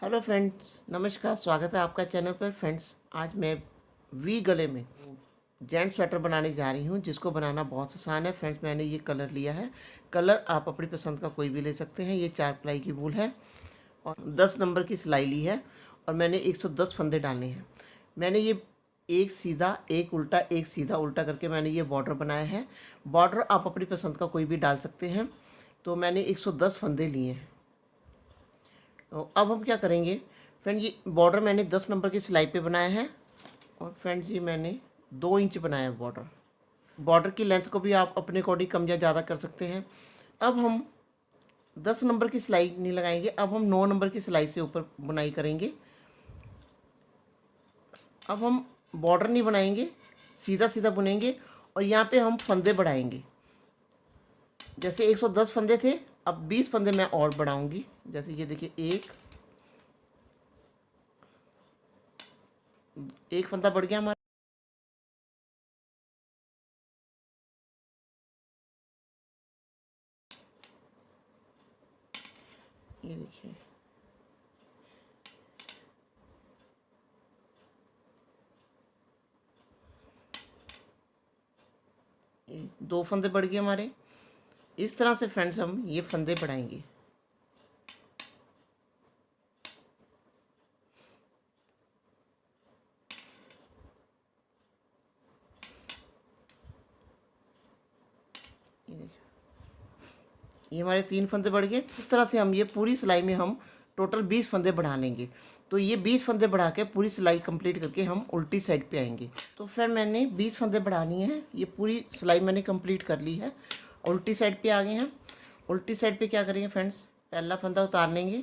Hello friends, नमस्कार। स्वागत है आपका चैनल पर। फ्रेंड्स, आज मैं वी गले में जेंट्स स्वेटर बनाने जा रही हूँ, जिसको बनाना बहुत आसान है। फ्रेंड्स, मैंने ये कलर लिया है। कलर आप अपनी पसंद का कोई भी ले सकते हैं। ये 4 प्लाई की वूल है और 10 नंबर की सिलाई ली है और मैंने 110 फंदे डालने हैं। मैंने ये एक सीधा, एक उल्टा, एक सीधा उल्टा करके मैंने ये बॉर्डर बनाया है। बॉर्डर आप अपनी पसंद का कोई भी डाल सकते हैं। तो मैंने 110 फंदे लिए हैं। तो अब हम क्या करेंगे फ्रेंड, ये बॉर्डर मैंने 10 नंबर की सिलाई पे बनाया है और फ्रेंड्स ये मैंने 2 इंच बनाया है बॉर्डर। बॉर्डर की लेंथ को भी आप अपने अकॉर्डिंग कम या ज़्यादा कर सकते हैं। अब हम 10 नंबर की सिलाई नहीं लगाएंगे, अब हम 9 नंबर की सिलाई से ऊपर बुनाई करेंगे। अब हम बॉर्डर नहीं बनाएंगे, सीधा सीधा बुनेंगे और यहाँ पे हम फंदे बढ़ाएंगे। जैसे 110 फंदे थे, अब 20 फंदे मैं और बढ़ाऊंगी। जैसे ये देखिए, एक फंदा बढ़ गया हमारा। ये देखिए, ये 2 फंदे बढ़ गए हमारे। इस तरह से फ्रेंड्स हम ये फंदे बढ़ाएंगे। ये देखिए, ये हमारे 3 फंदे बढ़ गए। इस तरह से हम ये पूरी सिलाई में हम टोटल 20 फंदे बढ़ा लेंगे। तो ये 20 फंदे बढ़ा के पूरी सिलाई कंप्लीट करके हम उल्टी साइड पे आएंगे। तो फ्रेंड, मैंने 20 फंदे बढ़ा लिए हैं। ये पूरी सिलाई मैंने कंप्लीट कर ली है। उल्टी साइड पे आ गए हैं। उल्टी साइड पे क्या करेंगे फ्रेंड्स, पहला फंदा उतार लेंगे।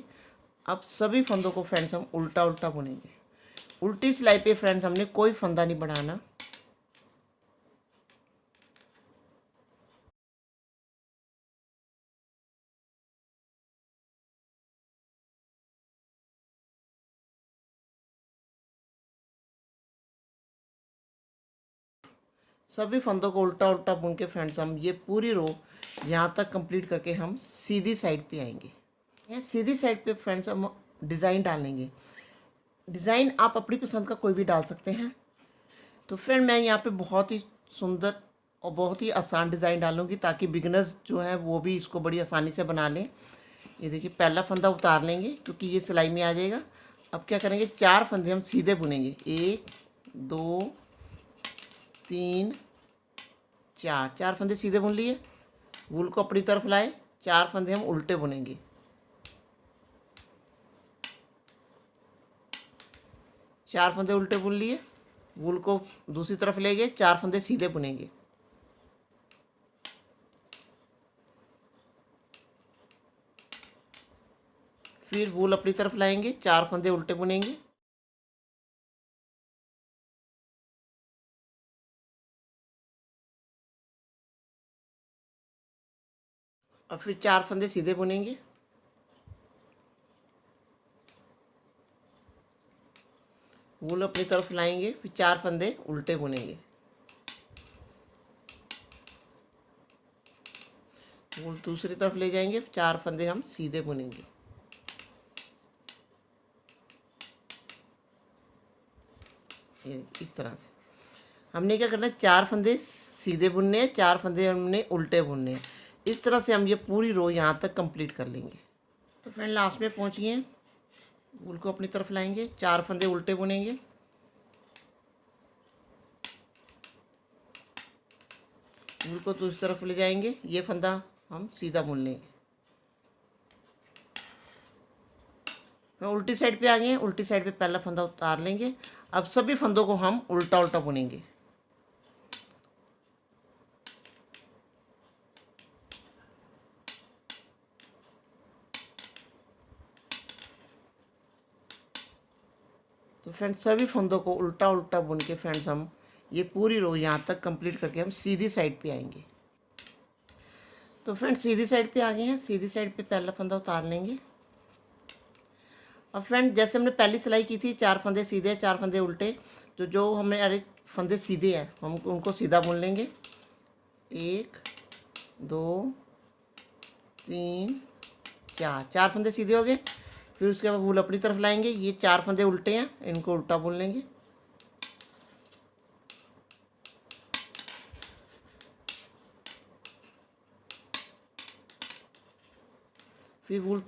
अब सभी फंदों को फ्रेंड्स हम उल्टा उल्टा बुनेंगे। उल्टी सिलाई पे फ्रेंड्स हमने कोई फंदा नहीं बढ़ाना। सभी फंदों को उल्टा उल्टा बुन के फ्रेंड्स हम ये पूरी रो यहाँ तक कंप्लीट करके हम सीधी साइड पे आएंगे। यहाँ सीधी साइड पे फ्रेंड्स हम डिज़ाइन डालेंगे। डिज़ाइन आप अपनी पसंद का कोई भी डाल सकते हैं। तो फ्रेंड, मैं यहाँ पे बहुत ही सुंदर और बहुत ही आसान डिज़ाइन डालूँगी, ताकि बिगनर्स जो हैं वो भी इसको बड़ी आसानी से बना लें। ये देखिए, पहला फंदा उतार लेंगे क्योंकि ये सिलाई में आ जाएगा। अब क्या करेंगे, 4 फंदे हम सीधे बुनेंगे। 1 2 3 4, 4 फंदे सीधे बुन लिए। वूल को अपनी तरफ लाए। 4 फंदे हम उल्टे बुनेंगे। 4 फंदे उल्टे बुन लिए। वूल को दूसरी तरफ ले गए। 4 फंदे सीधे बुनेंगे। फिर वूल अपनी तरफ लाएंगे। 4 फंदे उल्टे बुनेंगे। और फिर 4 फंदे सीधे बुनेंगे। वूल अपनी तरफ लाएंगे। फिर 4 फंदे उल्टे बुनेंगे। वूल दूसरी तरफ ले जाएंगे। 4 फंदे हम सीधे बुनेंगे। ये इस तरह से हमने क्या करना है, 4 फंदे सीधे बुनने हैं, 4 फंदे हमने उल्टे बुनने हैं। इस तरह से हम ये पूरी रो यहाँ तक कंप्लीट कर लेंगे। तो फ्रेंड, लास्ट में पहुँच गए। वूल को अपनी तरफ लाएंगे। 4 फंदे उल्टे बुनेंगे। वूल को दूसरी तरफ ले जाएंगे। ये फंदा हम सीधा बुन लेंगे। मैं उल्टी साइड पे आ गए हैं। उल्टी साइड पे पहला फंदा उतार लेंगे। अब सभी फंदों को हम उल्टा उल्टा बुनेंगे। तो फ्रेंड्स, सभी फंदों को उल्टा उल्टा बुन के फ्रेंड्स हम ये पूरी रो यहाँ तक कंप्लीट करके हम सीधी साइड पे आएंगे। तो फ्रेंड्स, सीधी साइड पे आ गए हैं। सीधी साइड पे पहला फंदा उतार लेंगे। अब फ्रेंड, जैसे हमने पहली सिलाई की थी, 4 फंदे सीधे, 4 फंदे उल्टे। तो जो हमारे फंदे सीधे हैं हम उनको सीधा बुन लेंगे। 1 2 3 4, 4 फंदे सीधे हो गए। फिर उसके बाद वूल अपनी तरफ लाएंगे। ये 4 फंदे उल्टे हैं, इनको उल्टा बुन लेंगे। फिर वूल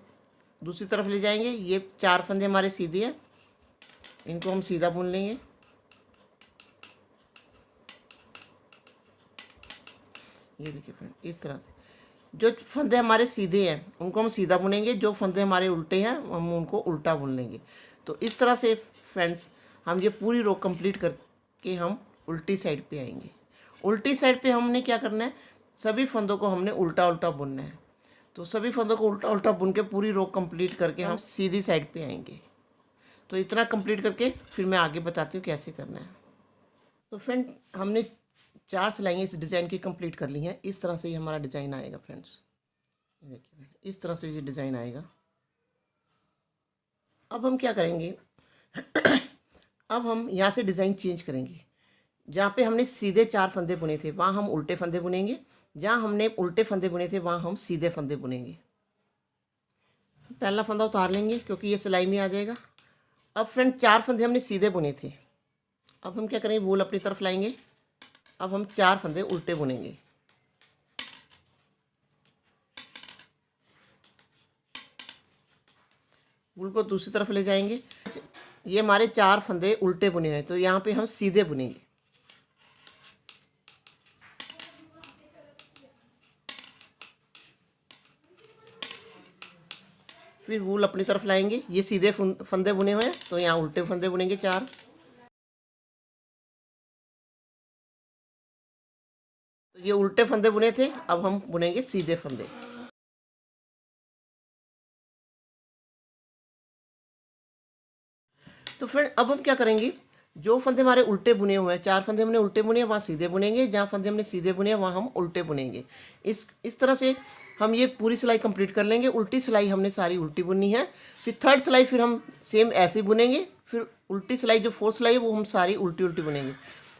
दूसरी तरफ ले जाएंगे। ये 4 फंदे हमारे सीधे हैं, इनको हम सीधा बुन लेंगे। ये देखिए फ्रेंड, इस तरह से जो फंदे हमारे सीधे हैं उनको हम सीधा बुनेंगे, जो फंदे हमारे उल्टे हैं हम उनको उल्टा बुन लेंगे। तो इस तरह से फ्रेंड्स हम ये पूरी रो कंप्लीट करके हम उल्टी साइड पे आएंगे। उल्टी साइड पे हमने क्या करना है, सभी फंदों को हमने उल्टा उल्टा बुनना है। तो सभी फंदों को उल्टा उल्टा बुन के पूरी रो कंप्लीट करके हम सीधी साइड पे आएंगे। तो इतना कंप्लीट करके फिर मैं आगे बताती हूँ कैसे करना है। तो फ्रेंड हमने 4 सिलाइयाँ इस डिज़ाइन की कंप्लीट कर ली हैं। इस तरह से ये हमारा डिज़ाइन आएगा फ्रेंड्स। देखिए इस तरह से ये डिज़ाइन आएगा। अब हम क्या करेंगे अब हम यहाँ से डिज़ाइन चेंज करेंगे। जहाँ पे हमने सीधे 4 फंदे बुने थे वहाँ हम उल्टे फंदे बुनेंगे, जहाँ हमने उल्टे फंदे बुने थे वहाँ हम सीधे फंदे बुनेंगे। पहला फंदा उतार लेंगे क्योंकि ये सिलाई में आ जाएगा। अब फ्रेंड 4 फंदे हमने सीधे बुने थे, अब हम क्या करेंगे, वूल अपनी तरफ लाएंगे। अब हम 4 फंदे उल्टे बुनेंगे। वूल को दूसरी तरफ ले जाएंगे। ये हमारे 4 फंदे उल्टे बुने हैं, तो यहाँ पे हम सीधे बुनेंगे। फिर वूल अपनी तरफ लाएंगे। ये सीधे फंदे बुने हुए हैं, तो यहाँ उल्टे फंदे बुनेंगे 4। तो ये उल्टे फंदे बुने थे, अब हम बुनेंगे सीधे फंदे। तो फ्रेंड अब हम क्या करेंगे, जो फंदे हमारे उल्टे बुने हुए हैं, 4 फंदे हमने उल्टे बुने हैं वहाँ सीधे बुनेंगे, जहाँ फंदे हमने सीधे बुने हैं वहाँ हम उल्टे बुनेंगे। इस तरह से हम ये पूरी सिलाई कंप्लीट कर लेंगे। उल्टी सिलाई हमने सारी उल्टी बुननी है। फिर थर्ड सिलाई फिर हम सेम ऐसे ही बुनेंगे। फिर उल्टी सिलाई जो फोर्थ सिलाई है वो हम सारी उल्टी उल्टी बुनेंगे।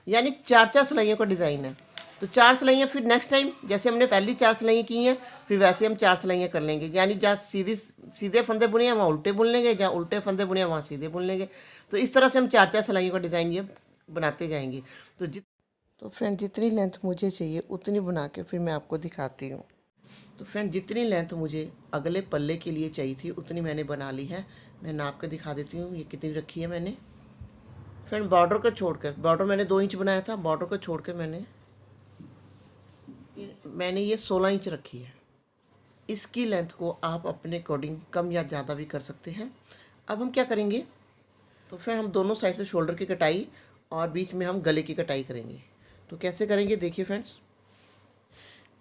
यानी 4 सिलाइयों का डिज़ाइन है। तो 4 सिलाइयाँ फिर नेक्स्ट टाइम जैसे हमने पहली 4 सिलाइयाँ की हैं फिर वैसे हम 4 सिलाइयाँ कर लेंगे। यानी जहाँ सीधे फंदे बुने हैं वहाँ उल्टे बुन लेंगे, जहाँ उल्टे फंदे बुने हैं वहाँ सीधे बुन लेंगे। तो इस तरह से हम 4 सिलाइयों का डिज़ाइन ये बनाते जाएंगे। तो फ्रेंड जितनी लेंथ मुझे चाहिए उतनी बना के फिर मैं आपको दिखाती हूँ। तो फ्रेंड जितनी लेंथ मुझे अगले पल्ले के लिए चाहिए थी उतनी मैंने बना ली है। मैं नाप के दिखा देती हूँ ये कितनी रखी है मैंने। फ्रेंड बॉर्डर को छोड़कर, बॉर्डर मैंने 2 इंच बनाया था, बॉर्डर को छोड़कर मैंने ये 16 इंच रखी है। इसकी लेंथ को आप अपने अकॉर्डिंग कम या ज़्यादा भी कर सकते हैं। अब हम क्या करेंगे, तो फिर हम दोनों साइड से शोल्डर की कटाई और बीच में हम गले की कटाई करेंगे। तो कैसे करेंगे देखिए फ्रेंड्स,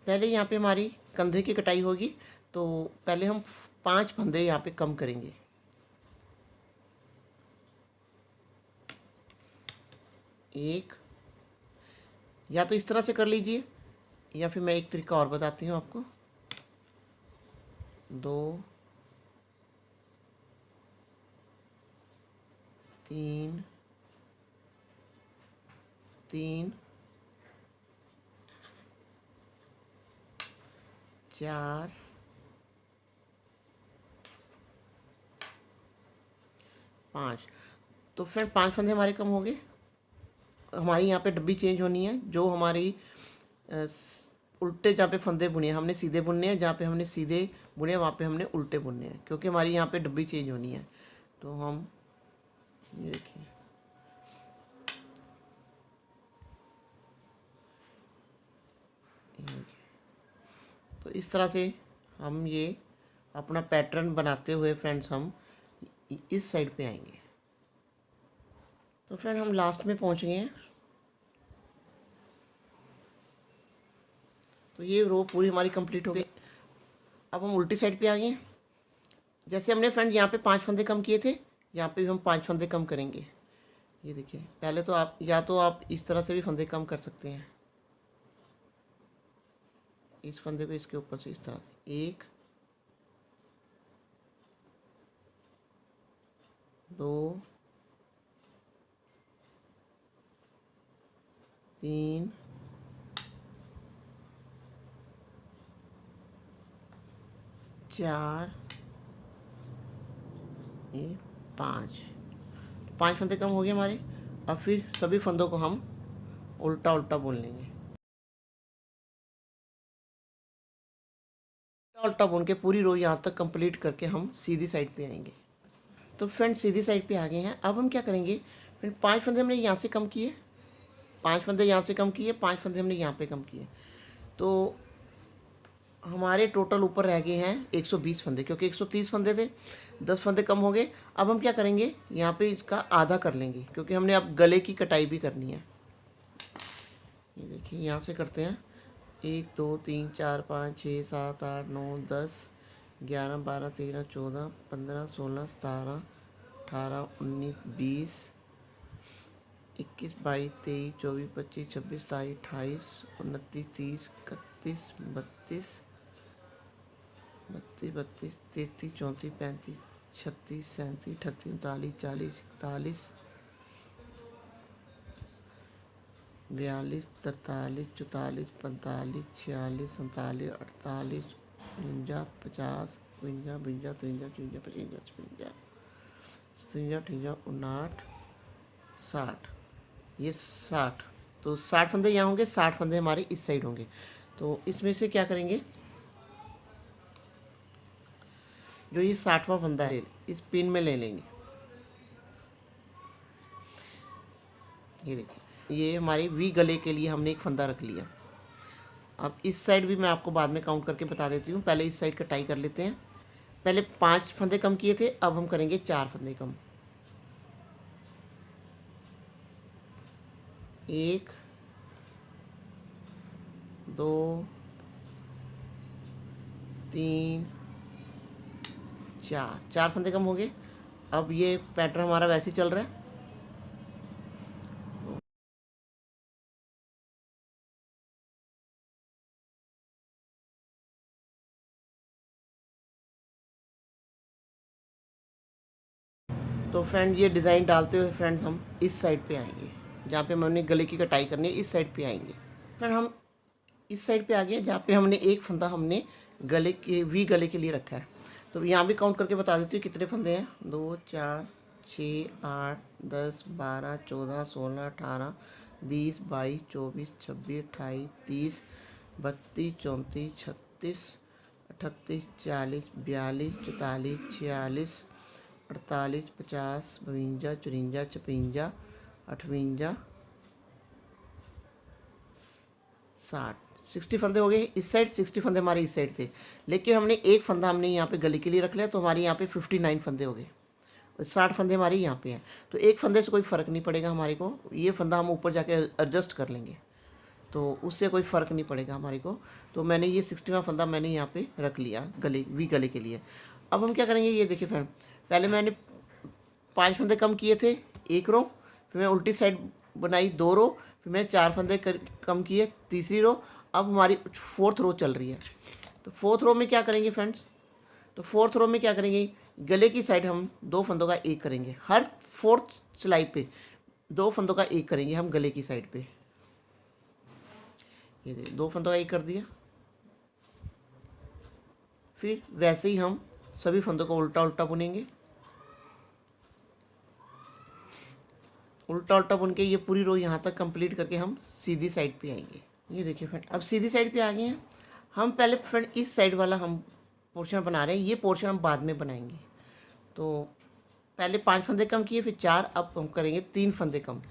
पहले यहाँ पे हमारी कंधे की कटाई होगी। तो पहले हम 5 फंदे यहाँ पे कम करेंगे। एक, या तो इस तरह से कर लीजिए या फिर मैं एक तरीका और बताती हूँ आपको। 2, 3, 4, 5। तो फ्रेंड 5 फंदे हमारे कम हो गए। हमारी यहाँ पे डब्बी चेंज होनी है। जो हमारी उल्टे जहाँ पे फंदे बुने हैं हमने सीधे बुनने हैं, जहाँ पे हमने सीधे बुने हैं वहाँ पे हमने उल्टे बुनने हैं, क्योंकि हमारी यहाँ पे डब्बी चेंज होनी है। तो हम ये देखिए, तो इस तरह से हम ये अपना पैटर्न बनाते हुए फ्रेंड्स हम इस साइड पे आएंगे। तो फ्रेंड हम लास्ट में पहुँच गए हैं। तो ये रो पूरी हमारी कंप्लीट हो गई। अब हम उल्टी साइड पे आ गए। जैसे हमने फ्रेंड यहाँ पे 5 फंदे कम किए थे, यहाँ पे भी हम 5 फंदे कम करेंगे। ये देखिए, पहले तो आप या तो आप इस तरह से भी फंदे कम कर सकते हैं। इस फंदे को इसके ऊपर से इस तरह से 1, 2, 3, 4, ये 5 5 फंदे कम हो गए हमारे। अब फिर सभी फंदों को हम उल्टा उल्टा बुन लेंगे। उल्टा उल्टा बुन के पूरी रो यहाँ तक कंप्लीट करके हम सीधी साइड पे आएंगे। तो फ्रेंड सीधी साइड पे आ गए हैं। अब हम क्या करेंगे, फ्रेंड 5 फंदे हमने यहाँ से कम किए, 5 फंदे यहाँ से कम किए, 5 फंदे हमने यहाँ पे कम किए, तो हमारे टोटल ऊपर रह गए हैं 120 फंदे, क्योंकि 130 फंदे थे, 10 फंदे कम हो गए। अब हम क्या करेंगे, यहाँ पे इसका आधा कर लेंगे, क्योंकि हमने अब गले की कटाई भी करनी है। ये देखिए यहाँ से करते हैं, 1 2 3 4 5 6 7 8 9 10 11 12 13 14 15 16 17 18 19 20 21 22 23 24 25 26 27 28 29 30 31 32 32 33 34 35 36 37 38 39 40 41 42 43 44 45 46 47 48 49 50 52 52 53 54 55 56 57 58 59 60, ये 60, तो 60 फंदे यहाँ होंगे, 60 फंदे हमारे इस साइड होंगे। तो इसमें से क्या करेंगे, जो ये 60वां फंदा है इस पिन में ले लेंगे। ये देखिए, ये हमारे वी गले के लिए हमने एक फंदा रख लिया। अब इस साइड भी मैं आपको बाद में काउंट करके बता देती हूँ, पहले इस साइड कटाई कर लेते हैं। पहले 5 फंदे कम किए थे, अब हम करेंगे 4 फंदे कम। 1 2 3 4 फंदे कम हो गए। अब ये पैटर्न हमारा वैसे ही चल रहा है। तो फ्रेंड ये डिज़ाइन डालते हुए फ्रेंड्स हम इस साइड पे आएंगे, जहाँ पे हमने गले की कटाई करनी है, इस साइड पे आएंगे। फ्रेंड हम इस साइड पे आ गए, जहाँ पे हमने एक फंदा हमने गले के वी गले के लिए रखा है। तो यहाँ भी काउंट करके बता देती हूँ कितने फंदे हैं, 2 4 6 8 10 12 14 16 18 20 22 24 26 28 30 32 34 36 38 40 42 44 46 48 50 52 54 56 58 60 60 फंदे हो गए इस साइड, 60 फंदे हमारे इस साइड थे। लेकिन हमने एक फंदा हमने यहाँ पे गले के लिए रख लिया, तो हमारे यहाँ पे 59 फंदे हो गए, 60 फंदे हमारे यहाँ पे हैं। तो एक फंदे से कोई फ़र्क नहीं पड़ेगा हमारे को, ये फंदा हम ऊपर जाके एडजस्ट कर लेंगे, तो उससे कोई फ़र्क नहीं पड़ेगा हमारे को। तो मैंने ये 60वां फंदा मैंने यहाँ पे रख लिया गले वी गले के लिए। अब हम क्या करेंगे, ये देखिए फ्रेंड, पहले मैंने 5 फंदे कम किए थे, 1 रो, फिर मैं उल्टी साइड बनाई 2 रो, फिर मैंने 4 फंदे कम किए, तीसरी रो। अब हमारी 4th रो चल रही है। तो 4th रो में क्या करेंगे फ्रेंड्स, तो 4th रो में क्या करेंगे, गले की साइड हम 2 फंदों का एक करेंगे, हर 4th सिलाई पे 2 फंदों का एक करेंगे हम गले की साइड पे। ये 2 फंदों का एक कर दिया। फिर वैसे ही हम सभी फंदों को उल्टा उल्टा बुनेंगे, उल्टा उल्टा बुन के ये पूरी रो यहाँ तक कंप्लीट करके हम सीधी साइड पे आएंगे। ये देखिए फ्रेंड, अब सीधी साइड पे आ गए हैं हम। पहले फ्रेंड इस साइड वाला हम पोर्शन बना रहे हैं, ये पोर्शन हम बाद में बनाएंगे। तो पहले 5 फंदे कम किए, फिर 4, अब हम करेंगे 3 फंदे कम।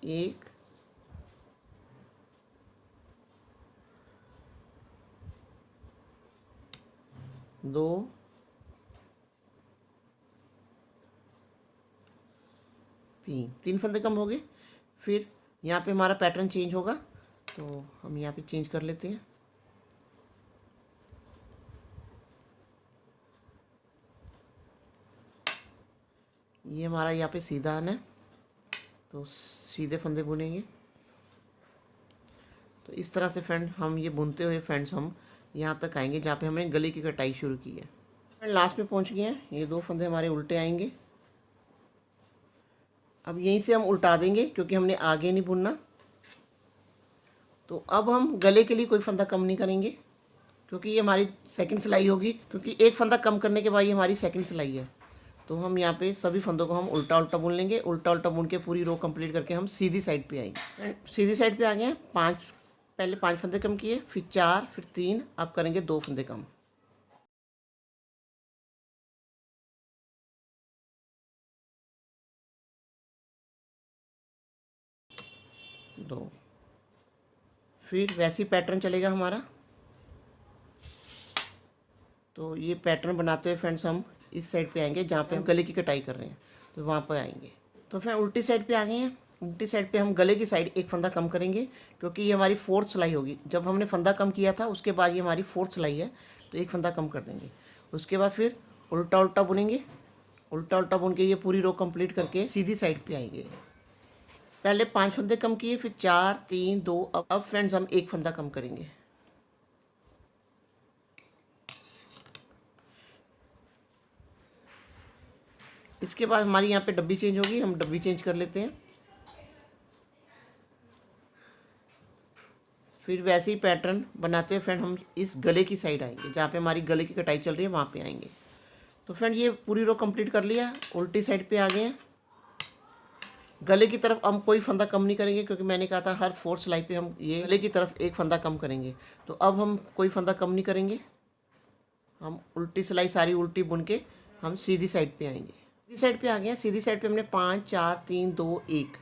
1 2 3 फंदे कम हो गए। फिर यहाँ पे हमारा पैटर्न चेंज होगा, तो हम यहाँ पे चेंज कर लेते हैं। ये हमारा यहाँ पे सीधा आना है, तो सीधे फंदे बुनेंगे। तो इस तरह से फ्रेंड हम ये बुनते हुए फ्रेंड्स हम यहाँ तक आएंगे जहाँ पे हमने गले की कटाई शुरू की है। फ्रेंड लास्ट में पहुँच गए हैं, ये 2 फंदे हमारे उल्टे आएंगे। अब यहीं से हम उल्टा देंगे, क्योंकि हमने आगे नहीं बुनना। तो अब हम गले के लिए कोई फंदा कम नहीं करेंगे, क्योंकि ये हमारी सेकंड सिलाई होगी, क्योंकि एक फंदा कम करने के बाद ये हमारी सेकंड सिलाई है। तो हम यहाँ पे सभी फंदों को हम उल्टा उल्टा बुन लेंगे। उल्टा उल्टा बुन के पूरी रो कंप्लीट करके हम सीधी साइड पे आएंगे। सीधी साइड पे आ गए हैं। पहले 5 फंदे कम किए, फिर 4, फिर 3, अब करेंगे 2 फंदे कम। दो, फिर वैसी पैटर्न चलेगा हमारा। तो ये पैटर्न बनाते हुए फ्रेंड्स हम इस साइड पे आएंगे जहाँ पे हम गले की कटाई कर रहे हैं, तो वहाँ पर आएंगे। तो फिर उल्टी साइड पे आ गए हैं। उल्टी साइड पे हम गले की साइड एक फंदा कम करेंगे, क्योंकि ये हमारी 4th सिलाई होगी। जब हमने फंदा कम किया था उसके बाद ये हमारी 4th सिलाई है, तो एक फंदा कम कर देंगे। उसके बाद फिर उल्टा उल्टा बुनेंगे। उल्टा उल्टा बुन के ये पूरी रो कंप्लीट करके सीधी साइड पे आएंगे। पहले 5 फंदे कम किए, फिर 4, 3, 2। अब फ्रेंड्स हम एक फंदा कम करेंगे। इसके बाद हमारी यहाँ पे डब्बी चेंज होगी, हम डब्बी चेंज कर लेते हैं। फिर वैसे ही पैटर्न बनाते हुए फ्रेंड हम इस गले की साइड आएंगे, जहाँ पे हमारी गले की कटाई चल रही है वहाँ पे आएंगे। तो फ्रेंड ये पूरी रो कंप्लीट कर लिया। उल्टी साइड पे आ गए हैं। गले की तरफ हम कोई फंदा कम नहीं करेंगे, क्योंकि मैंने कहा था हर 4th सिलाई पे हम ये गले की तरफ एक फंदा कम करेंगे। तो अब हम कोई फंदा कम नहीं करेंगे। हम उल्टी सिलाई सारी उल्टी बुन के हम सीधी साइड पे आएंगे। सीधी साइड पे आ गए हैं। सीधी साइड पे हमने 5, 4, 3, 2, 1।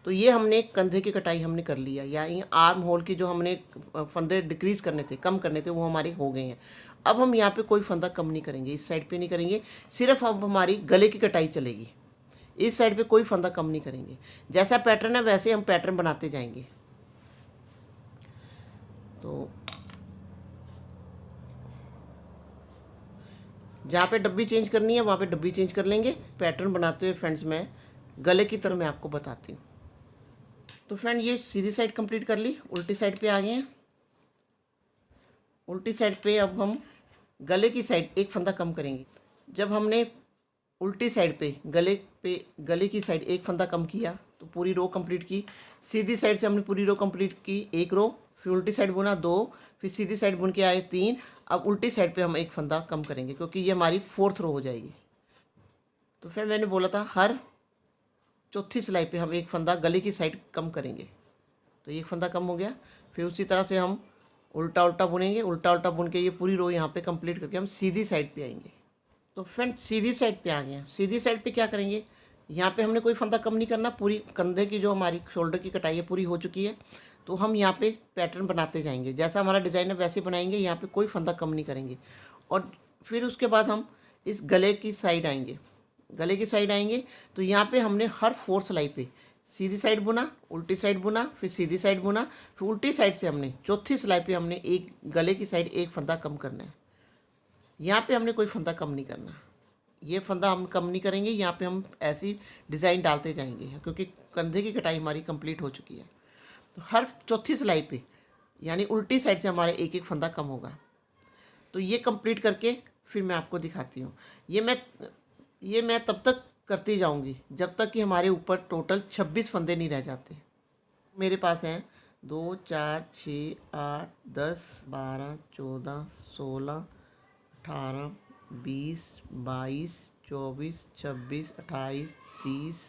तो ये हमने कंधे की कटाई हमने कर लिया, यानी आर्म होल की जो हमने फंदे डिक्रीज़ करने थे, कम करने थे, वो हमारे हो गए हैं। अब हम यहाँ पे कोई फंदा कम नहीं करेंगे, इस साइड पे नहीं करेंगे। सिर्फ अब हमारी गले की कटाई चलेगी। इस साइड पे कोई फंदा कम नहीं करेंगे। जैसा पैटर्न है वैसे हम पैटर्न बनाते जाएंगे। तो जहाँ पे डब्बी चेंज करनी है वहाँ पे डब्बी चेंज कर लेंगे। पैटर्न बनाते हुए फ्रेंड्स मैं गले की तरफ मैं आपको बताती हूँ। तो फ्रेंड ये सीधी साइड कंप्लीट कर ली। उल्टी साइड पे आ गए हैं। उल्टी साइड पे अब हम गले की साइड एक फंदा कम करेंगे। जब हमने उल्टी साइड पे गले की साइड एक फंदा कम किया तो पूरी रो कंप्लीट की। सीधी साइड से हमने पूरी रो कंप्लीट की, एक रो, फिर उल्टी साइड बुना 2, फिर सीधी साइड बुन के आए 3। अब उल्टी साइड पे हम एक फंदा कम करेंगे, क्योंकि ये हमारी 4th रो हो जाएगी। तो फिर मैंने बोला था हर 4थी सिलाई पे हम एक फंदा गले की साइड कम करेंगे। तो एक फंदा कम हो गया। फिर उसी तरह से हम उल्टा उल्टा बुनेंगे। उल्टा उल्टा बुन के ये पूरी रो यहाँ पे कंप्लीट करके हम सीधी साइड पे आएंगे। तो फ्रेंड सीधी साइड पे आ गए हैं। सीधी साइड पे क्या करेंगे, यहाँ पे हमने कोई फंदा कम नहीं करना। पूरी कंधे की जो हमारी शोल्डर की कटाई है पूरी हो चुकी है। तो हम यहाँ पे पैटर्न बनाते जाएंगे, जैसा हमारा डिज़ाइन है वैसे बनाएंगे। यहाँ पे कोई फंदा कम नहीं करेंगे। और फिर उसके बाद हम इस गले की साइड आएंगे। गले की साइड आएंगे तो यहाँ पे हमने हर 4th सिलाई पे सीधी साइड बुना, उल्टी साइड बुना, फिर सीधी साइड बुना, फिर उल्टी साइड से हमने 4थी सिलाई पे हमने एक गले की साइड एक फंदा कम करना है। यहाँ पे हमने कोई फंदा कम नहीं करना। ये फंदा हम कम नहीं करेंगे। यहाँ पे हम ऐसी डिज़ाइन डालते जाएंगे, क्योंकि कंधे की कटाई हमारी कंप्लीट हो चुकी है। तो हर 4थी सिलाई पे यानी उल्टी साइड से हमारे एक एक फंदा कम होगा। तो ये कंप्लीट करके फिर मैं आपको दिखाती हूँ। ये मैं तब तक करती जाऊँगी जब तक कि हमारे ऊपर टोटल 26 फंदे नहीं रह जाते। मेरे पास हैं 2, 4, 6, 8, 10, 12, 14, 16, 18, 20, 22, 24, 26, 28, 30,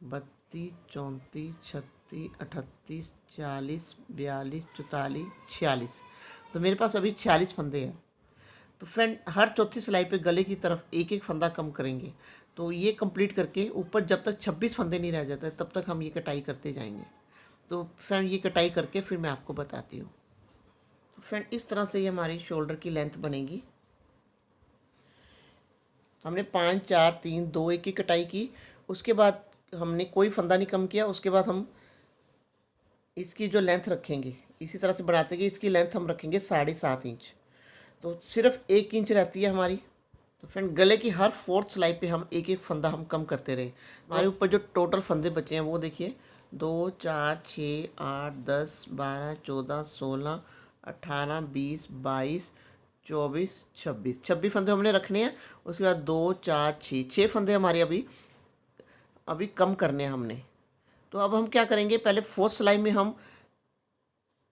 32, 34, 36, 38, 40, 42, 44, 46। तो मेरे पास अभी 46 फंदे हैं। तो फ्रेंड हर 4थी सिलाई पे गले की तरफ एक एक फंदा कम करेंगे। तो ये कंप्लीट करके ऊपर जब तक 26 फंदे नहीं रह जाते तब तक हम ये कटाई करते जाएंगे। तो फ्रेंड ये कटाई करके फिर मैं आपको बताती हूँ। तो फ्रेंड इस तरह से ये हमारी शोल्डर की लेंथ बनेगी। हमने 5, 4, 3, 2, 1 की कटाई की। उसके बाद हमने कोई फंदा नहीं कम किया। उसके बाद हम इसकी जो लेंथ रखेंगे इसी तरह से बढ़ाते गए। इसकी लेंथ हम रखेंगे 7.5 इंच। तो सिर्फ 1 इंच रहती है हमारी। तो फ्रेंड गले की हर 4th सिलाई पे हम एक एक फंदा हम कम करते रहे। हमारे ऊपर जो टोटल फंदे बचे हैं वो देखिए 2, 4, 6, 8, 10, 12, 14, 16, 18, 20, 22, 24, 26 फंदे हमने रखने हैं। उसके बाद 2, 4, 6 फंदे हमारे अभी कम करने हैं हमने। तो अब हम क्या करेंगे, पहले 4th सिलाई में हम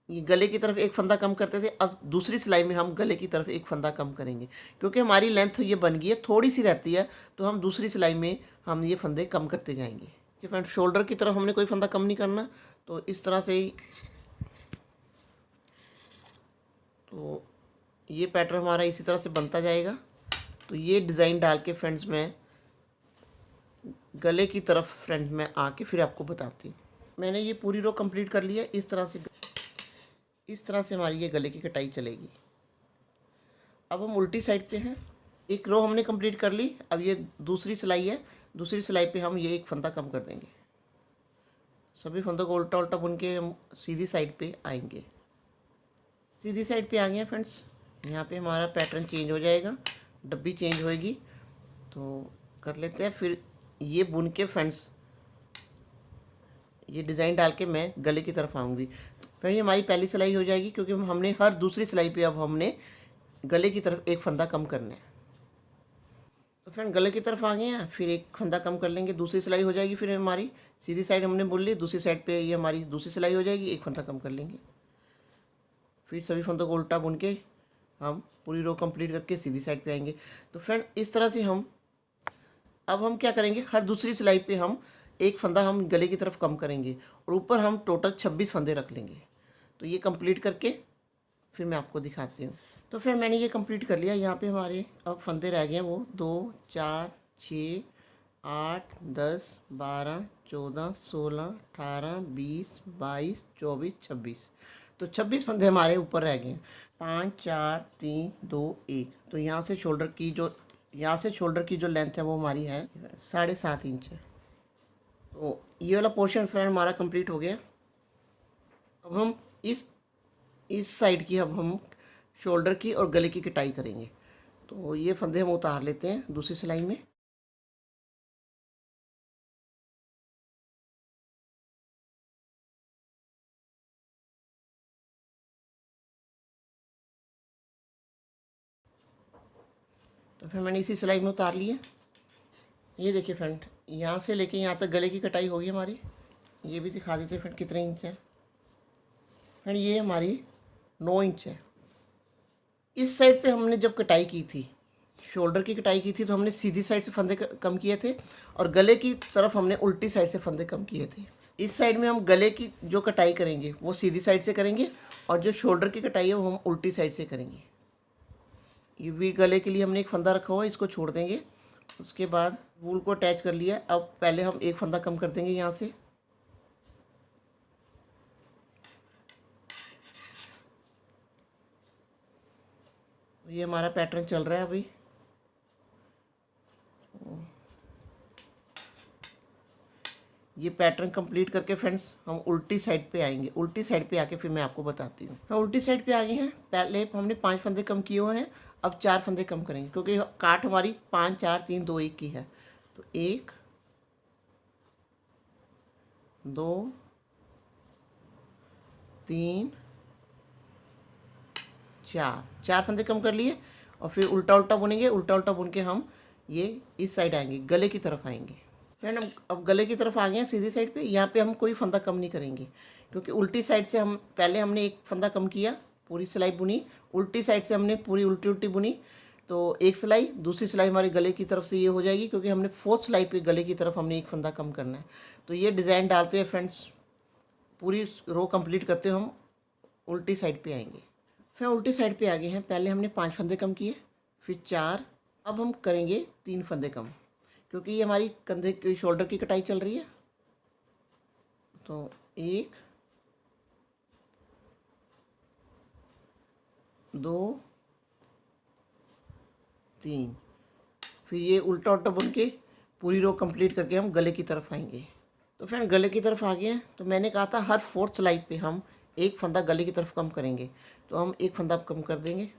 ये गले की तरफ एक फंदा कम करते थे, अब दूसरी सिलाई में हम गले की तरफ एक फंदा कम करेंगे, क्योंकि हमारी लेंथ ये बन गई है, थोड़ी सी रहती है, तो हम दूसरी सिलाई में हम ये फंदे कम करते जाएंगे। कि फ्रेंड शोल्डर की तरफ हमने कोई फंदा कम नहीं करना, तो इस तरह से ही तो ये पैटर्न हमारा इसी तरह से बनता जाएगा। तो ये डिज़ाइन डाल के फ्रेंड्स मैं गले की तरफ फ्रेंड्स में आके फिर आपको बताती हूँ। मैंने ये पूरी रो कंप्लीट कर लिया। इस तरह से हमारी ये गले की कटाई चलेगी। अब हम उल्टी साइड पे हैं। एक रो हमने कंप्लीट कर ली। अब ये दूसरी सिलाई है, दूसरी सिलाई पे हम ये एक फंदा कम कर देंगे। सभी फंदों को उल्टा उल्टा बुन के हम सीधी साइड पे आएंगे। सीधी साइड पे आ गए फ्रेंड्स। यहाँ पे हमारा पैटर्न चेंज हो जाएगा, डब्बी चेंज होएगी। तो कर लेते हैं। फिर ये बुन के फ्रेंड्स ये डिज़ाइन डाल के मैं गले की तरफ आऊँगी। फिर ये हमारी पहली सिलाई हो जाएगी, क्योंकि हमने हर दूसरी सिलाई पे अब हमने गले की तरफ एक फंदा कम करना है। तो फ्रेंड गले की तरफ आ गए हैं, फिर एक फंदा कम कर लेंगे, दूसरी सिलाई हो जाएगी। फिर हमारी सीधी साइड हमने बुन ली, दूसरी साइड पे ये हमारी दूसरी सिलाई हो जाएगी, एक फंदा कम कर लेंगे। फिर सभी फंदों को उल्टा बुन के हम पूरी रो कंप्लीट करके सीधी साइड पे आएंगे। तो फ्रेंड इस तरह से अब हम क्या करेंगे, हर दूसरी सिलाई पे हम एक फंदा हम गले की तरफ कम करेंगे और ऊपर हम टोटल 26 फंदे रख लेंगे। तो ये कंप्लीट करके फिर मैं आपको दिखाती हूँ। तो फिर मैंने ये कंप्लीट कर लिया। यहाँ पे हमारे अब फंदे रह गए हैं, वो 2 4 6 8 10 12 14 16 18 20 22 24 26। तो 26 फंदे हमारे ऊपर रह गए हैं। 5 4 3 2 1। तो यहाँ से शोल्डर की जो लेंथ है वो हमारी है 7.5 इंच है। तो ये वाला पोर्शन फ्रेंड हमारा कंप्लीट हो गया। अब हम इस साइड की अब हम शोल्डर की और गले की कटाई करेंगे। तो ये फंदे हम उतार लेते हैं दूसरी सिलाई में। तो फिर मैंने इसी सिलाई में उतार लिया। ये देखिए फ्रेंड, यहाँ से लेके यहाँ तक गले की कटाई होगी हमारी। ये भी दिखा देते फ्रेंड कितने इंच है। फ्रेंड ये हमारी 9 इंच है। इस साइड पे हमने जब कटाई की थी, शोल्डर की कटाई की थी, तो हमने सीधी साइड से फंदे कम किए थे और गले की तरफ हमने उल्टी साइड से फंदे कम किए थे। इस साइड में हम गले की जो कटाई करेंगे वो सीधी साइड से करेंगे और जो शोल्डर की कटाई है वो हम उल्टी साइड से करेंगे। ये भी गले के लिए हमने एक फंदा रखा हुआ है, इसको छोड़ देंगे। उसके बाद वूल को अटैच कर लिया। अब पहले हम एक फंदा कम कर देंगे यहाँ से। ये हमारा पैटर्न चल रहा है अभी। ये पैटर्न कंप्लीट करके फ्रेंड्स हम उल्टी साइड पे आएंगे। उल्टी साइड पे आके फिर मैं आपको बताती हूँ। हम उल्टी साइड पे आ गए हैं। पहले हमने 5 फंदे कम किए हुए हैं, अब 4 फंदे कम करेंगे, क्योंकि काट हमारी 5 4 3 2 1 की है। तो 1 2 3 4 फंदे कम कर लिए और फिर उल्टा उल्टा बुनेंगे। उल्टा उल्टा बुन के हम ये इस साइड आएंगे, गले की तरफ आएंगे। फ्रेंड हम अब गले की तरफ आ गए हैं सीधी साइड पे। यहाँ पे हम कोई फंदा कम नहीं करेंगे, क्योंकि उल्टी साइड से हमने एक फंदा कम किया, पूरी सिलाई बुनी। उल्टी साइड से हमने पूरी उल्टी उल्टी बुनी, तो एक सिलाई, दूसरी सिलाई हमारे गले की तरफ से ये हो जाएगी, क्योंकि हमने 4th सिलाई पे गले की तरफ हमने एक फंदा कम करना है। तो ये डिज़ाइन डालते हुए फ्रेंड्स पूरी रो कंप्लीट करते हुए हम उल्टी साइड पे आएंगे। फिर उल्टी साइड पे आ गए हैं। पहले हमने 5 फंदे कम किए, फिर 4, अब हम करेंगे 3 फंदे कम, क्योंकि ये हमारी कंधे की शोल्डर की कटाई चल रही है। तो 1 2 3, फिर ये उल्टा उल्टा बुन के पूरी रो कंप्लीट करके हम गले की तरफ आएंगे। तो फ्रेंड गले की तरफ आ गए हैं। तो मैंने कहा था हर 4th सिलाई पे हम एक फंदा गले की तरफ कम करेंगे, तो हम एक फंदा कम कर देंगे।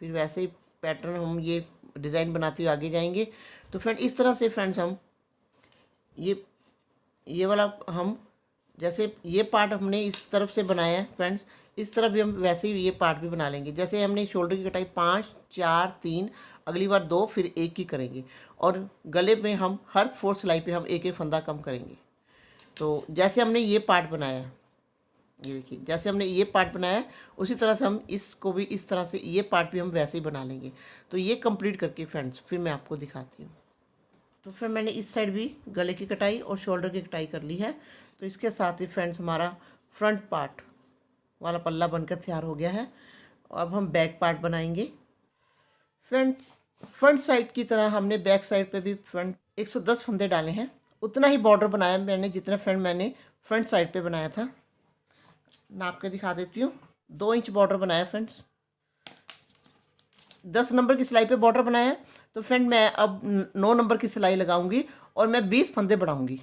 फिर वैसे ही पैटर्न हम ये डिज़ाइन बनाते हुए आगे जाएंगे। तो फ्रेंड इस तरह से फ्रेंड्स हम ये वाला हम जैसे ये पार्ट हमने इस तरफ से बनाया है फ्रेंड्स, इस तरफ भी हम वैसे ही ये पार्ट भी बना लेंगे। जैसे हमने शोल्डर की कटाई 5 4 3, अगली बार 2, फिर 1 की करेंगे और गले में हम हर 4th सिलाई पे हम एक एक फंदा कम करेंगे। तो जैसे हमने ये पार्ट बनाया, ये देखिए जैसे हमने ये पार्ट बनाया है उसी तरह से हम इसको भी इस तरह से ये पार्ट भी हम वैसे ही बना लेंगे। तो ये कंप्लीट करके फ्रेंड्स फिर मैं आपको दिखाती हूँ। तो फिर मैंने इस साइड भी गले की कटाई और शोल्डर की कटाई कर ली है। तो इसके साथ ही फ्रेंड्स हमारा फ्रंट पार्ट वाला पल्ला बनकर तैयार हो गया है। अब हम बैक पार्ट बनाएंगे। फ्रंट साइड की तरह हमने बैक साइड पे भी फ्रंट 110 फंदे डाले हैं। उतना ही बॉर्डर बनाया मैंने जितना मैंने फ्रंट साइड पे बनाया था। नाप के दिखा देती हूँ। 2 इंच बॉर्डर बनाया फ्रेंड्स। 10 नंबर की सिलाई पे बॉर्डर बनाया है। तो फ्रेंड मैं अब 9 नंबर की सिलाई लगाऊंगी और मैं 20 फंदे बढ़ाऊंगी।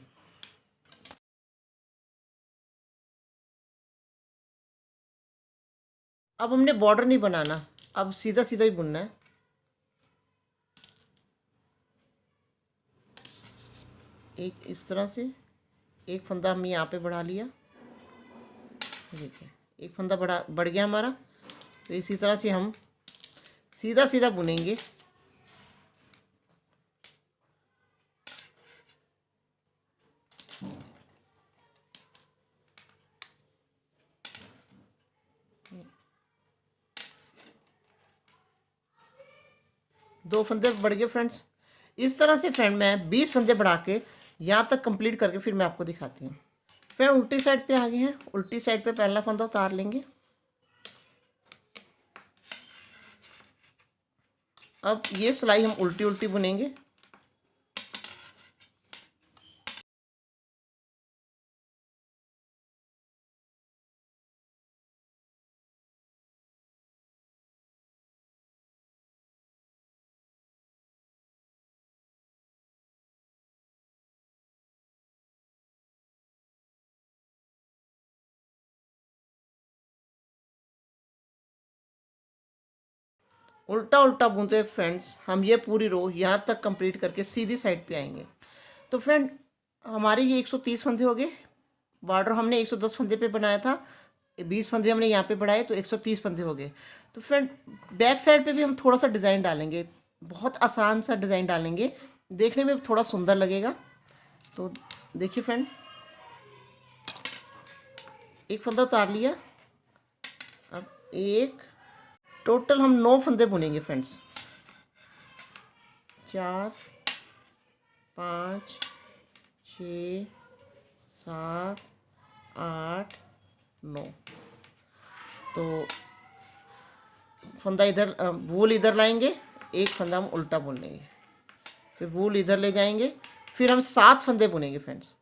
अब हमने बॉर्डर नहीं बनाना, अब सीधा सीधा ही बुनना है। एक इस तरह से एक फंदा हमने यहाँ पे बढ़ा लिया। देखिए एक फंदा बढ़ गया हमारा। तो इसी तरह से हम सीधा सीधा बुनेंगे। दो फंदे बढ़ गए फ्रेंड्स। इस तरह से फ्रेंड मैं 20 फंदे बढ़ा के यहाँ तक कंप्लीट करके फिर मैं आपको दिखाती हूँ। फिर उल्टी साइड पे आ गए हैं। उल्टी साइड पे पहला फंदा उतार लेंगे। अब ये सिलाई हम उल्टी उल्टी बुनेंगे। उल्टा उल्टा बुनते फ्रेंड्स हम ये पूरी रो यहाँ तक कंप्लीट करके सीधी साइड पे आएंगे। तो फ्रेंड हमारे ये 130 फंदे हो गए। बॉर्डर हमने 110 फंदे पे बनाया था। 20 फंदे हमने यहाँ पे बढ़ाए तो 130 फंदे हो गए। तो फ्रेंड बैक साइड पे भी हम थोड़ा सा डिज़ाइन डालेंगे। बहुत आसान सा डिज़ाइन डालेंगे, देखने में थोड़ा सुंदर लगेगा। तो देखिए फ्रेंड एक फंदा उतार लिया। अब एक टोटल हम 9 फंदे बुनेंगे फ्रेंड्स। 4 5 6 7 8 9। तो फंदा इधर वूल इधर लाएंगे, एक फंदा हम उल्टा बुन लेंगे, फिर वूल इधर ले जाएंगे, फिर हम 7 फंदे बुनेंगे फ्रेंड्स।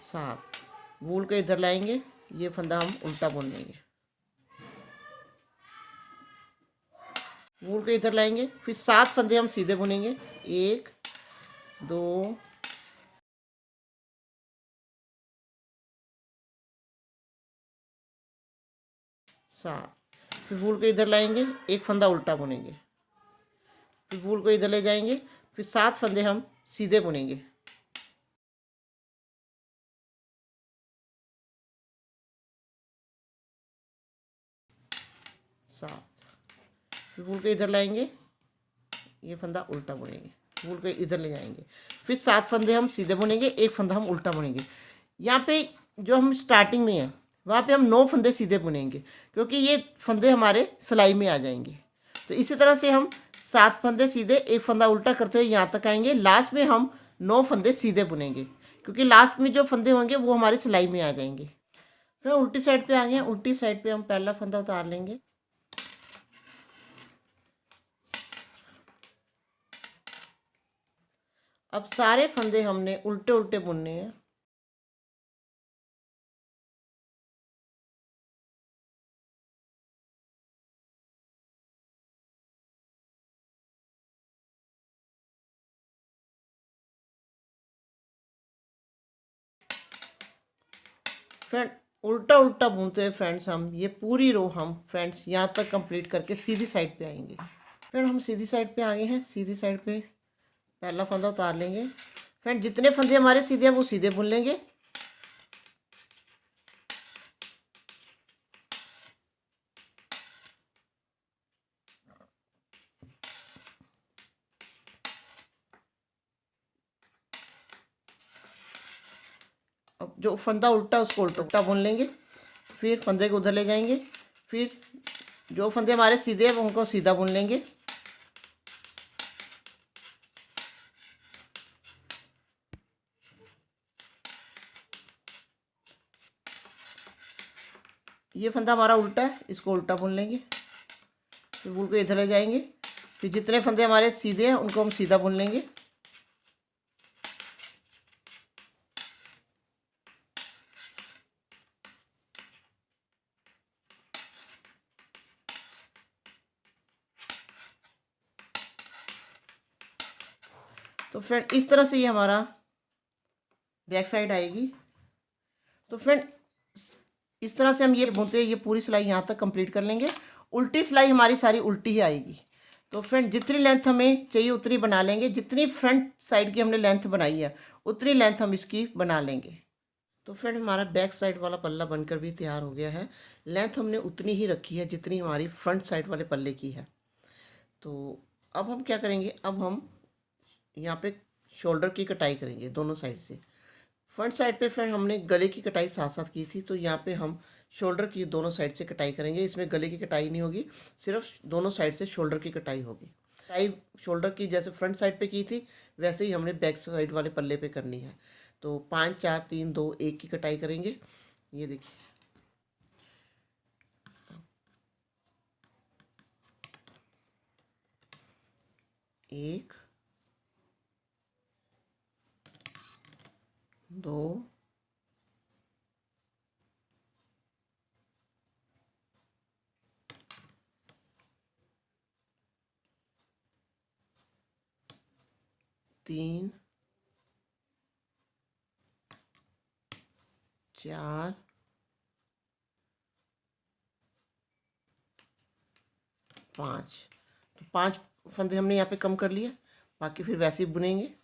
सात वूल को इधर लाएंगे, ये फंदा हम उल्टा बुन लेंगे, वूल को इधर लाएंगे, फिर 7 फंदे हम सीधे बुनेंगे। 1 2 7। फिर वूल को इधर लाएंगे, एक फंदा उल्टा बुनेंगे, फिर वूल को इधर ले जाएंगे, फिर 7 फंदे हम सीधे बुनेंगे। फिर वूल को इधर लाएंगे, ये फंदा उल्टा बुनेंगे, वूल को इधर ले जाएंगे, फिर 7 फंदे हम सीधे बुनेंगे, एक फंदा हम उल्टा बुनेंगे। यहाँ पे जो हम स्टार्टिंग में है वहाँ पे हम 9 फंदे सीधे बुनेंगे, क्योंकि ये फंदे हमारे सिलाई में आ जाएंगे। तो इसी तरह से हम 7 फंदे सीधे, एक फंदा उल्टा करते हुए यहाँ तक आएंगे। लास्ट में हम 9 फंदे सीधे बुनेंगे, क्योंकि लास्ट में जो फंदे होंगे वो हमारी सिलाई में आ जाएंगे। फिर उल्टी साइड पे आ गए। उल्टी साइड पे हम पहला फंदा उतार लेंगे। अब सारे फंदे हमने उल्टे उल्टे बुनने हैं। फ्रेंड उल्टा उल्टा बुनते हैं फ्रेंड्स हम ये पूरी रो हम फ्रेंड्स यहाँ तक कंप्लीट करके सीधी साइड पे आएंगे। फ्रेंड हम सीधी साइड पे आ गए हैं। सीधी साइड पे पहला फंदा उतार लेंगे। फ्रेंड जितने फंदे हमारे सीधे हैं वो सीधे बुन लेंगे। अब जो फंदा उल्टा उसको उल्टा बुन लेंगे, फिर फंदे को उधर ले जाएंगे, फिर जो फंदे हमारे सीधे हैं उनको सीधा बुन लेंगे। ये फंदा हमारा उल्टा है, इसको उल्टा बुन लेंगे, फिर वूल को इधर ले जाएंगे, फिर जितने फंदे हमारे सीधे हैं उनको हम सीधा बुन लेंगे। तो फ्रेंड इस तरह से ये हमारा बैक साइड आएगी। तो फ्रेंड इस तरह से हम ये बुनते ये पूरी सिलाई यहाँ तक कंप्लीट कर लेंगे। उल्टी सिलाई हमारी सारी उल्टी ही आएगी। तो फ्रेंड जितनी लेंथ हमें चाहिए उतनी बना लेंगे, जितनी फ्रंट साइड की हमने लेंथ बनाई है उतनी लेंथ हम इसकी बना लेंगे। तो फ्रेंड हमारा बैक साइड वाला पल्ला बनकर भी तैयार हो गया है। लेंथ हमने उतनी ही रखी है जितनी हमारी फ्रंट साइड वाले पल्ले की है। तो अब हम क्या करेंगे, अब हम यहाँ पे शोल्डर की कटाई करेंगे दोनों साइड से। फ्रंट साइड पे फ्रेंड हमने गले की कटाई साथ साथ की थी, तो यहाँ पे हम शोल्डर की दोनों साइड से कटाई करेंगे। इसमें गले की कटाई नहीं होगी, सिर्फ दोनों साइड से शोल्डर की कटाई होगी। कटाई शोल्डर की जैसे फ्रंट साइड पे की थी वैसे ही हमने बैक साइड वाले पल्ले पे करनी है। तो 5 4 3 2 1 की कटाई करेंगे। ये देखिए, 1 2 3 4 5। तो 5 फंदे हमने यहाँ पे कम कर लिए, बाकी फिर वैसे ही बुनेंगे।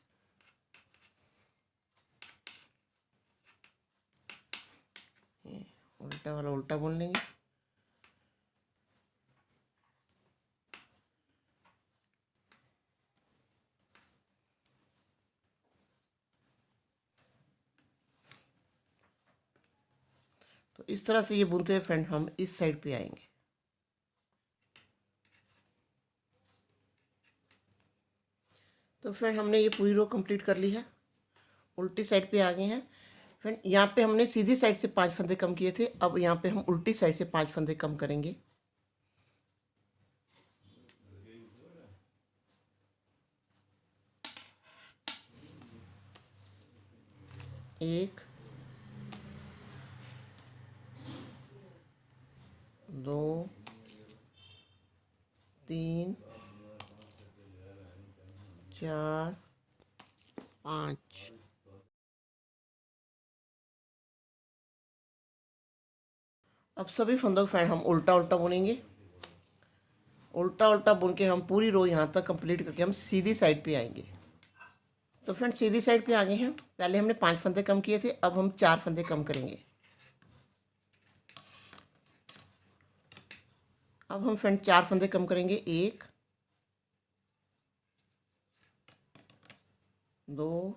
उल्टा वाला उल्टा बुन लेंगे। तो इस तरह से ये बुनते हुए फ्रेंड हम इस साइड पे आएंगे। तो फ्रेंड हमने ये पूरी रो कंप्लीट कर ली है, उल्टी साइड पे आ गए हैं। फ्रेंड यहाँ पे हमने सीधी साइड से 5 फंदे कम किए थे, अब यहाँ पे हम उल्टी साइड से 5 फंदे कम करेंगे। एक, दो, 3 4 5। अब सभी फंदों को फ्रेंड हम उल्टा उल्टा बुनेंगे। उल्टा उल्टा बुन के हम पूरी रो यहाँ तक कंप्लीट करके हम सीधी साइड पे आएंगे। तो फ्रेंड सीधी साइड पे आ गए हैं। पहले हमने 5 फंदे कम किए थे, अब हम 4 फंदे कम करेंगे। अब हम फ्रेंड 4 फंदे कम करेंगे। 1 2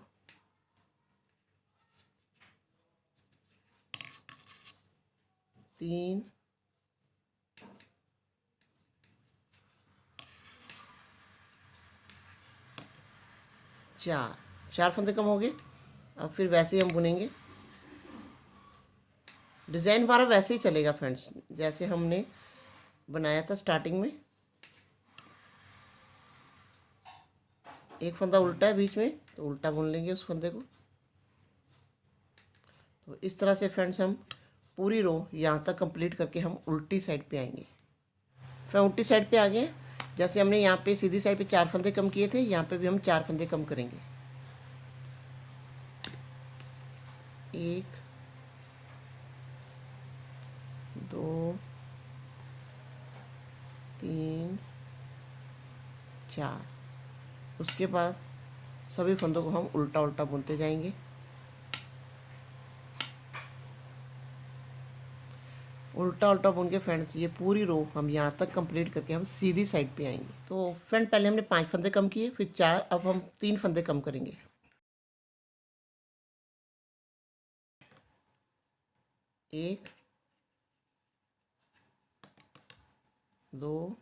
3 4। 4 फंदे कम हो गए। अब फिर वैसे ही हम बुनेंगे। डिज़ाइन हमारा वैसे ही चलेगा फ्रेंड्स जैसे हमने बनाया था स्टार्टिंग में। एक फंदा उल्टा है बीच में, तो उल्टा बुन लेंगे उस फंदे को। तो इस तरह से फ्रेंड्स हम पूरी रो यहाँ तक कंप्लीट करके हम उल्टी साइड पे आएंगे। फिर उल्टी साइड पे आ गए। जैसे हमने यहाँ पे सीधी साइड पे 4 फंदे कम किए थे, यहाँ पे भी हम 4 फंदे कम करेंगे। 1 2 3 4। उसके बाद सभी फंदों को हम उल्टा उल्टा बुनते जाएंगे। उल्टा उल्टा बुन के फ्रेंड्स ये पूरी रो हम यहाँ तक कंप्लीट करके हम सीधी साइड पे आएंगे। तो फ्रेंड पहले हमने 5 फंदे कम किए, फिर 4, अब हम 3 फंदे कम करेंगे। 1 2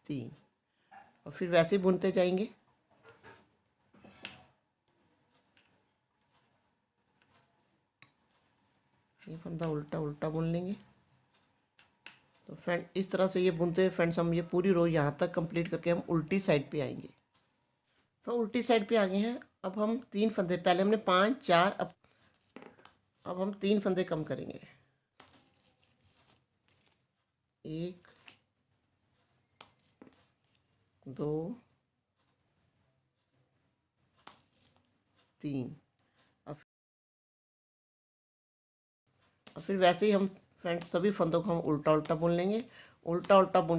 3 और फिर वैसे ही बुनते जाएंगे। ये फंदा उल्टा उल्टा बुन लेंगे। तो फ्रेंड इस तरह से ये बुनते हुए फ्रेंड्स हम ये पूरी रो यहाँ तक कंप्लीट करके हम उल्टी साइड पे आएंगे। तो उल्टी साइड पे आ गए हैं। अब हम 3 फंदे, पहले हमने 5 4, अब हम 3 फंदे कम करेंगे। 1 2 3 और फिर वैसे ही हम फ्रेंड्स सभी फंदों को हम उल्टा उल्टा बुन लेंगे। उल्टा उल्टा बुन,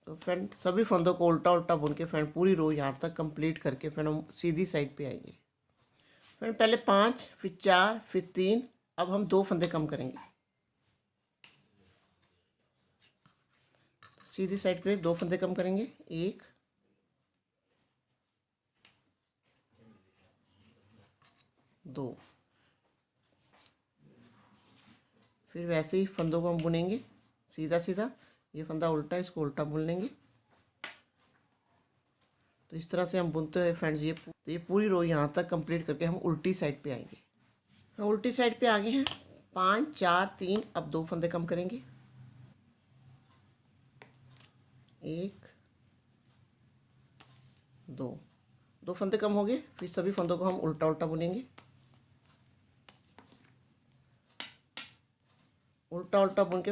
तो फ्रेंड सभी फंदों को उल्टा उल्टा बुन के फ्रेंड पूरी रो यहाँ तक कंप्लीट करके फ्रेंड हम सीधी साइड पे आएंगे। फ्रेंड पहले 5 फिर 4 फिर 3, अब हम 2 फंदे कम करेंगे। सीधी साइड पे 2 फंदे कम करेंगे। 1 2, फिर वैसे ही फंदों को हम बुनेंगे सीधा सीधा। ये फंदा उल्टा, इसको उल्टा बुन लेंगे। तो इस तरह से हम बुनते हुए फ्रेंड्स ये पूरी रो यहाँ तक कंप्लीट करके हम उल्टी साइड पे आएंगे। हम उल्टी साइड पे आगे हैं। 5 4 3, अब 2 फंदे कम करेंगे। 1 2 फंदे कम हो गए। फिर सभी फंदों को हम उल्टा उल्टा बुनेंगे। उल्टा उल्टा बुन के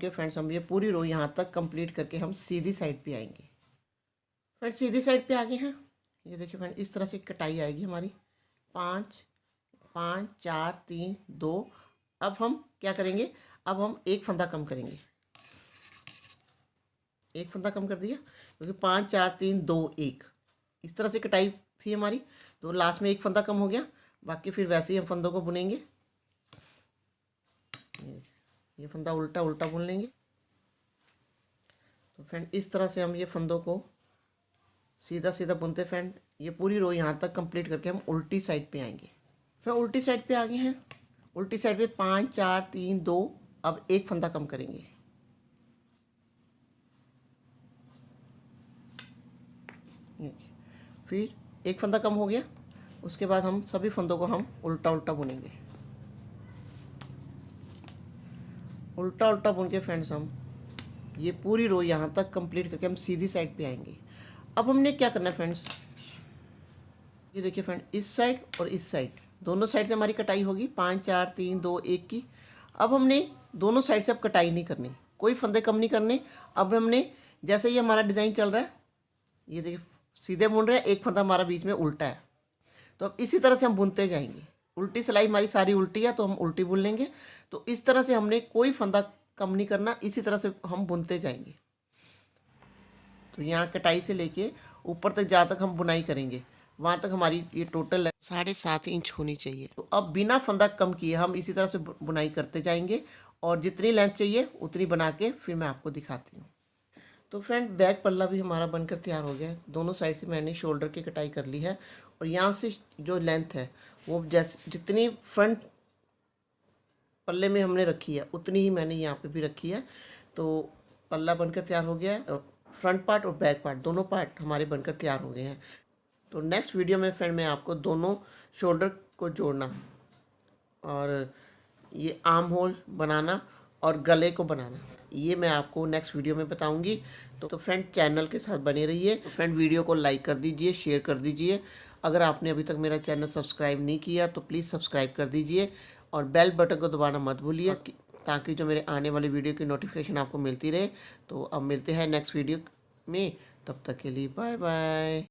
फ्रेंड्स हम ये पूरी रो यहाँ तक कंप्लीट करके हम सीधी साइड पे आएंगे। फ्रेंड सीधी साइड पे आगे हैं। ये देखिए फ्रेंड इस तरह से कटाई आएगी हमारी। 5 5 4 3 2, अब हम क्या करेंगे, अब हम 1 फंदा कम करेंगे। 1 फंदा कम कर दिया, क्योंकि 5 4 3 2 1 इस तरह से कटाई थी हमारी। तो लास्ट में 1 फंदा कम हो गया। बाकी फिर वैसे ही हम फंदों को बुनेंगे। ये फंदा उल्टा उल्टा बुन लेंगे। तो फ्रेंड इस तरह से हम ये फंदों को सीधा सीधा बुनते फ्रेंड ये पूरी रो यहाँ तक कंप्लीट करके हम उल्टी साइड पे आएंगे। फिर उल्टी साइड पे आ गए हैं। उल्टी साइड पे 5 4 3 2, अब 1 फंदा कम करेंगे। फिर 1 फंदा कम हो गया। उसके बाद हम सभी फंदों को हम उल्टा उल्टा बुनेंगे। उल्टा उल्टा बुन के फ्रेंड्स हम ये पूरी रो यहाँ तक कंप्लीट करके हम सीधी साइड पे आएंगे। अब हमने क्या करना है फ्रेंड्स, ये देखिए फ्रेंड इस साइड और इस साइड दोनों साइड से हमारी कटाई होगी 5 4 3 2 1 की। अब हमने दोनों साइड से अब कटाई नहीं करनी, कोई फंदे कम नहीं करने। अब हमने जैसे ही हमारा डिज़ाइन चल रहा है, ये देखिए सीधे बुन रहे हैं, 1 फंदा हमारा बीच में उल्टा है। तो अब इसी तरह से हम बुनते जाएंगे। उल्टी सिलाई हमारी सारी उल्टी है, तो हम उल्टी बुन लेंगे। तो इस तरह से हमने कोई फंदा कम नहीं करना, इसी तरह से हम बुनते जाएंगे। तो यहाँ कटाई से लेके ऊपर तक जहाँ तक हम बुनाई करेंगे वहाँ तक हमारी ये टोटल 7.5 इंच होनी चाहिए। तो अब बिना फंदा कम किए हम इसी तरह से बुनाई करते जाएंगे और जितनी लेंथ चाहिए उतनी बना के फिर मैं आपको दिखाती हूँ। तो फ्रेंड बैक पल्ला भी हमारा बनकर तैयार हो गया है। दोनों साइड से मैंने शोल्डर की कटाई कर ली है और यहाँ से जो लेंथ है वो जैसे जितनी फ्रंट पल्ले में हमने रखी है उतनी ही मैंने यहाँ पे भी रखी है। तो पल्ला बनकर तैयार हो गया है और फ्रंट पार्ट और बैक पार्ट दोनों पार्ट हमारे बनकर तैयार हो गए हैं। तो नेक्स्ट वीडियो में फ्रेंड मैं आपको दोनों शोल्डर को जोड़ना और ये आर्म होल बनाना और गले को बनाना ये मैं आपको नेक्स्ट वीडियो में बताऊंगी। तो फ्रेंड चैनल के साथ बने रहिए। तो फ्रेंड वीडियो को लाइक कर दीजिए, शेयर कर दीजिए। अगर आपने अभी तक मेरा चैनल सब्सक्राइब नहीं किया तो प्लीज़ सब्सक्राइब कर दीजिए और बेल बटन को दबाना मत भूलिए ताकि जो मेरे आने वाली वीडियो की नोटिफिकेशन आपको मिलती रहे। तो अब मिलते हैं नेक्स्ट वीडियो में, तब तक के लिए बाय बाय।